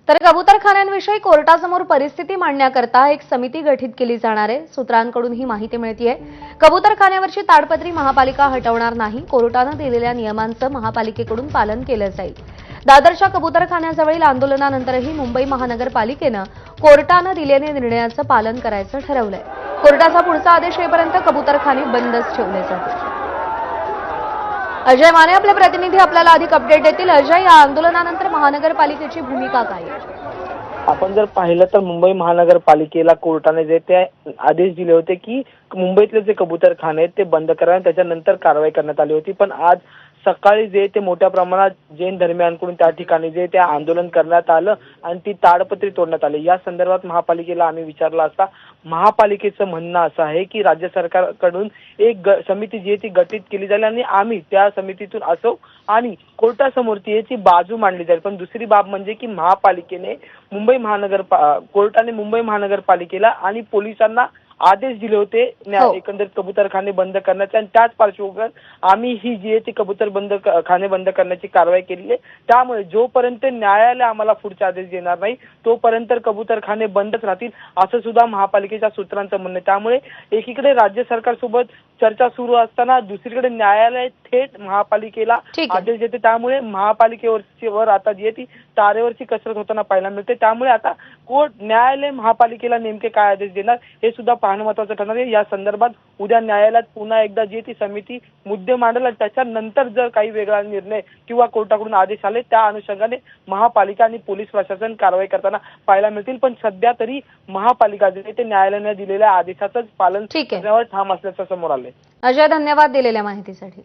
तर कबूतरखान्यांविषयी कोर्टासमोर परिस्थिती मांडण्याकरता एक समिती गठीत केली जाणार आहे। सूत्रांकडून ही माहिती मिळतेय। कबूतरखान्यावरची ताडपत्री महापालिका हटवणार नाही। कोर्टाने दिलेल्या नियमांचं महापालिकेकडून पालन केलं जाईल। दादरच्या कबूतरखान्याजवळील आंदोलनानंतरही मुंबई महानगरपालिकेनं कोर्टाने दिलेल्या निर्णयाचं पालन करायचं ठरवलंय। कोर्टाचा पुढचा आदेश येईपर्यंत कबूतरखाने बंदच ठेवले जातील। अजय माने आपले प्रतिनिधी आपल्याला अधिक अपडेट देतील। अजय, या आंदोलनानंतर महानगरपालिकेची भूमिका काय आहे? आपण जर पाहिलं तर मुंबई महानगरपालिकेला कोर्टाने जे ते आदेश दिले होते की मुंबईतले जे कबूतरखाने आहेत ते बंद करा, त्याच्यानंतर कारवाई करण्यात आली होती। पण आज सकाळी जे ते मोठ्या प्रमाणात जैन धर्मियांकडून त्या ठिकाणी जे ते आंदोलन करण्यात आलं आणि ती ताडपत्री तोडण्यात आली। या संदर्भात महापालिकेला आम्ही विचारलं असता महापालिकेचं म्हणणं असं आहे की राज्य सरकारकडून एक समिती जी ती गठीत केली जाईल आणि आम्ही त्या समितीतून असो आणि कोर्टासमोर याची बाजू मांडली जाईल। पण दुसरी बाब म्हणजे की महापालिकेने कोर्टाने मुंबई महानगरपालिकेला आणि पोलिसांना आदेश दिले होते एकंदरीत कबूतरखाने बंद करण्याचे, आणि त्याच पार्श्वभूमीवर आम्ही ही जी ती खाने बंद करण्याची कारवाई केली आहे। त्यामुळे जोपर्यंत न्यायालय आम्हाला पुढचे आदेश देणार नाही तोपर्यंत कबूतरखाने बंदच राहतील, असं सुद्धा महापालिकेच्या सूत्रांचं म्हणणं आहे। त्यामुळे एकीकडे राज्य सरकारसोबत चर्चा सुरू असताना दुसरीकडे न्यायालय थेट महापालिकेला आदेश देते। त्यामुळे महापालिकेवर आता जी ती तारेवरची कसरत होताना पाहायला मिळते। त्यामुळे आता न्यायालय महापालिकेला नेमके काय आदेश देणार हे सुद्धा पाहणं महत्त्वाचं ठरणार आहे। या संदर्भात उद्या न्यायालयात पुन्हा एकदा जी ती समिती मुद्दे मांडेल आणि त्याच्यानंतर जर काही वेगळा निर्णय किंवा कोर्टाकडून आदेश आले त्या अनुषंगाने महापालिका आणि पोलीस प्रशासन कारवाई करताना पाहायला मिळतील। पण सध्या तरी महापालिका जे ते न्यायालयाने दिलेल्या आदेशाचंच पालन करण्यावर ठाम असल्याचं समोर आलंय। अजय, धन्यवाद दिलेल्या माहितीसाठी।